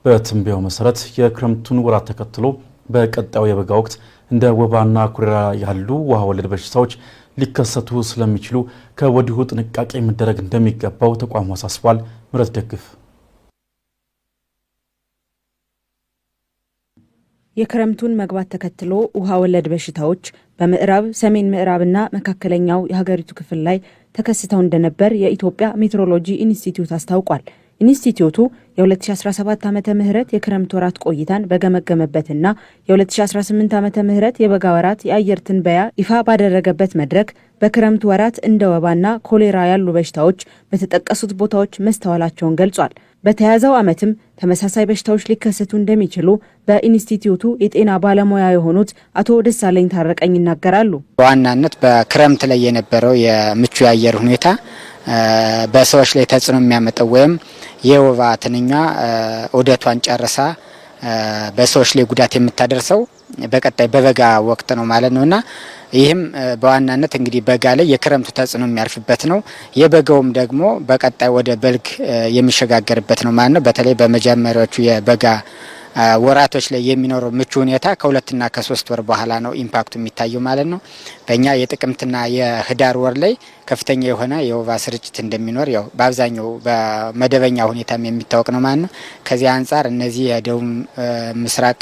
በትንበያው መሰረት የክረምቱን ወራት ተከትሎ በቀጣዩ የበጋ ወቅት እንደ ወባና ኮሌራ ያሉ ውሃ ወለድ በሽታዎች ሊከሰቱ ስለሚችሉ ከወዲሁ ጥንቃቄ መደረግ እንደሚገባው ተቋሙ አሳስቧል። ምረት ደግፍ የክረምቱን መግባት ተከትሎ ውሃ ወለድ በሽታዎች በምዕራብ ሰሜን ምዕራብና መካከለኛው የሀገሪቱ ክፍል ላይ ተከስተው እንደነበር የኢትዮጵያ ሜትሮሎጂ ኢንስቲትዩት አስታውቋል። ኢንስቲትዩቱ የ2017 ዓመተ ምህረት የክረምት ወራት ቆይታን በገመገመበትና የ2018 ዓመተ ምህረት የበጋ ወራት የአየር ትንበያ ይፋ ባደረገበት መድረክ በክረምት ወራት እንደ ወባና ኮሌራ ያሉ በሽታዎች በተጠቀሱት ቦታዎች መስተዋላቸውን ገልጿል። በተያዘው ዓመትም ተመሳሳይ በሽታዎች ሊከሰቱ እንደሚችሉ በኢንስቲትዩቱ የጤና ባለሙያ የሆኑት አቶ ደሳለኝ ታረቀኝ ይናገራሉ። በዋናነት በክረምት ላይ የነበረው የምቹ የአየር ሁኔታ በሰዎች ላይ ተጽዕኖ የሚያመጣው ወይም የወባ ትንኛ ዑደቷን ጨርሳ በሰዎች ላይ ጉዳት የምታደርሰው በቀጣይ በበጋ ወቅት ነው ማለት ነውና ይህም በዋናነት እንግዲህ በጋ ላይ የክረምቱ ተጽዕኖ የሚያርፍበት ነው። የበጋውም ደግሞ በቀጣይ ወደ በልግ የሚሸጋገርበት ነው ማለት ነው። በተለይ በመጀመሪያዎቹ የበጋ ወራቶች ላይ የሚኖረው ምቹ ሁኔታ ከ2 እና ከ3 ወር በኋላ ነው ኢምፓክቱ የሚታየው ማለት ነው። በእኛ የጥቅምትና የህዳር ወር ላይ ከፍተኛ የሆነ የወባ ስርጭት እንደሚኖር ያው በአብዛኛው በመደበኛ ሁኔታም የሚታወቅ ነው ማለት ነው። ከዚህ አንጻር እነዚህ የደቡብ ምስራቅ፣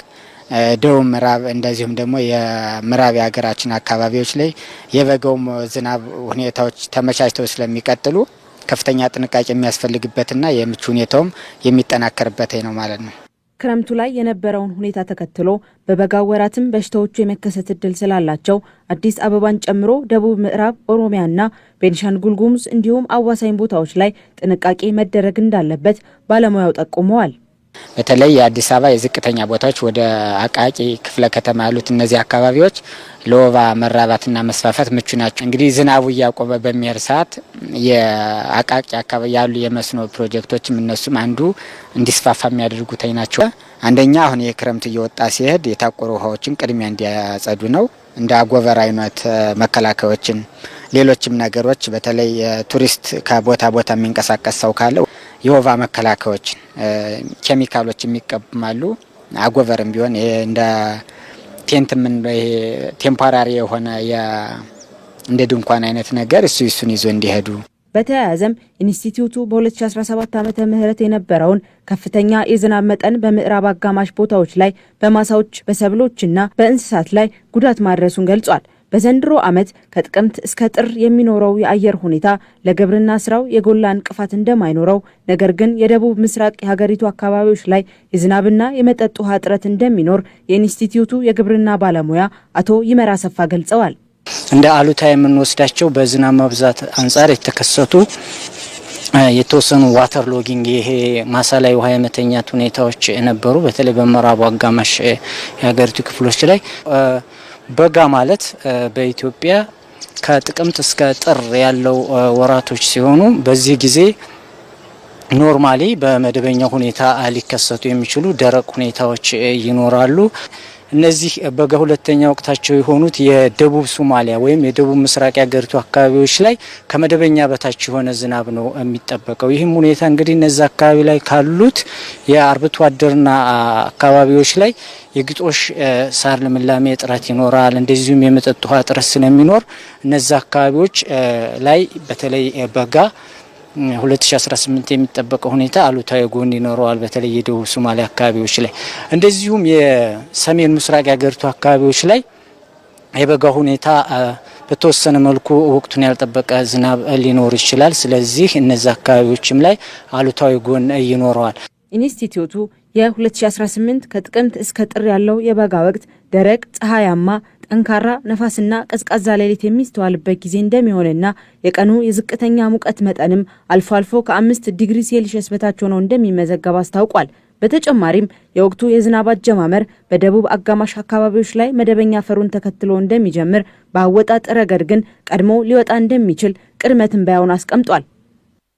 ደቡብ ምዕራብ እንደዚሁም ደግሞ የምዕራብ የሀገራችን አካባቢዎች ላይ የበጋው ዝናብ ሁኔታዎች ተመቻችተው ስለሚቀጥሉ ከፍተኛ ጥንቃቄ የሚያስፈልግበትና የምቹ ሁኔታውም የሚጠናከርበት ነው ማለት ነው። ክረምቱ ላይ የነበረውን ሁኔታ ተከትሎ በበጋው ወራትም በሽታዎቹ የመከሰት እድል ስላላቸው አዲስ አበባን ጨምሮ ደቡብ ምዕራብ ኦሮሚያና ቤኒሻንጉል ጉሙዝ እንዲሁም አዋሳኝ ቦታዎች ላይ ጥንቃቄ መደረግ እንዳለበት ባለሙያው ጠቁመዋል። በተለይ የአዲስ አበባ የዝቅተኛ ቦታዎች ወደ አቃቂ ክፍለ ከተማ ያሉት እነዚህ አካባቢዎች ለወባ መራባትና መስፋፋት ምቹ ናቸው። እንግዲህ ዝናቡ እያቆመ በሚሄድ ሰዓት የአቃቂ አካባቢ ያሉ የመስኖ ፕሮጀክቶችም እነሱም አንዱ እንዲስፋፋ የሚያደርጉት ናቸው። አንደኛ አሁን የክረምት እየወጣ ሲሄድ የታቆሩ ውሃዎችን ቅድሚያ እንዲያጸዱ ነው። እንደ አጎበር አይነት መከላከያዎችን፣ ሌሎችም ነገሮች በተለይ ቱሪስት ከቦታ ቦታ የሚንቀሳቀስ ሰው ካለ የወባ መከላከያዎችን ኬሚካሎች የሚቀበማሉ። አጎበርም ቢሆን እንደ ቴምፖራሪ የሆነ እንደ ድንኳን አይነት ነገር እሱን ይዞ እንዲሄዱ። በተያያዘም ኢንስቲትዩቱ በ2017 ዓመተ ምህረት የነበረውን ከፍተኛ የዝናብ መጠን በምዕራብ አጋማሽ ቦታዎች ላይ በማሳዎች በሰብሎችና በእንስሳት ላይ ጉዳት ማድረሱን ገልጿል። በዘንድሮ ዓመት ከጥቅምት እስከ ጥር የሚኖረው የአየር ሁኔታ ለግብርና ስራው የጎላ እንቅፋት እንደማይኖረው፣ ነገር ግን የደቡብ ምስራቅ የሀገሪቱ አካባቢዎች ላይ የዝናብና የመጠጥ ውሃ እጥረት እንደሚኖር የኢንስቲትዩቱ የግብርና ባለሙያ አቶ ይመራ ሰፋ ገልጸዋል። እንደ አሉታ የምንወስዳቸው በዝናብ መብዛት አንጻር የተከሰቱ የተወሰኑ ዋተር ሎጊንግ ይሄ ማሳ ላይ ውሃ የመተኛት ሁኔታዎች ነበሩ። በተለይ በምዕራቡ አጋማሽ የሀገሪቱ ክፍሎች ላይ በጋ ማለት በኢትዮጵያ ከጥቅምት እስከ ጥር ያለው ወራቶች ሲሆኑ በዚህ ጊዜ ኖርማሊ በመደበኛ ሁኔታ ሊከሰቱ የሚችሉ ደረቅ ሁኔታዎች ይኖራሉ። እነዚህ በጋ ሁለተኛ ወቅታቸው የሆኑት የደቡብ ሶማሊያ ወይም የደቡብ ምስራቅ የሀገሪቱ አካባቢዎች ላይ ከመደበኛ በታች የሆነ ዝናብ ነው የሚጠበቀው። ይህም ሁኔታ እንግዲህ እነዚህ አካባቢ ላይ ካሉት የአርብቶ አደርና አካባቢዎች ላይ የግጦሽ ሳር ልምላሜ እጥረት ይኖራል። እንደዚሁም የመጠጥ ውሃ እጥረት ስለሚኖር እነዚህ አካባቢዎች ላይ በተለይ በጋ 2018 የሚጠበቀው ሁኔታ አሉታዊ ጎን ይኖረዋል። በተለይ የደቡብ ሶማሊያ አካባቢዎች ላይ እንደዚሁም የሰሜን ምስራቅ የሀገሪቱ አካባቢዎች ላይ የበጋ ሁኔታ በተወሰነ መልኩ ወቅቱን ያልጠበቀ ዝናብ ሊኖር ይችላል። ስለዚህ እነዚህ አካባቢዎችም ላይ አሉታዊ ጎን ይኖረዋል። ኢንስቲትዩቱ የ2018 ከጥቅምት እስከ ጥር ያለው የበጋ ወቅት ደረቅ፣ ፀሐያማ፣ ጠንካራ ነፋስና ቀዝቃዛ ሌሊት የሚስተዋልበት ጊዜ እንደሚሆንና የቀኑ የዝቅተኛ ሙቀት መጠንም አልፎ አልፎ ከ5 ዲግሪ ሴልሺየስ በታች ሆኖ እንደሚመዘገብ አስታውቋል። በተጨማሪም የወቅቱ የዝናብ አጀማመር በደቡብ አጋማሽ አካባቢዎች ላይ መደበኛ ፈሩን ተከትሎ እንደሚጀምር፣ በአወጣጥ ረገድ ግን ቀድሞ ሊወጣ እንደሚችል ቅድመ ትንበያውን አስቀምጧል።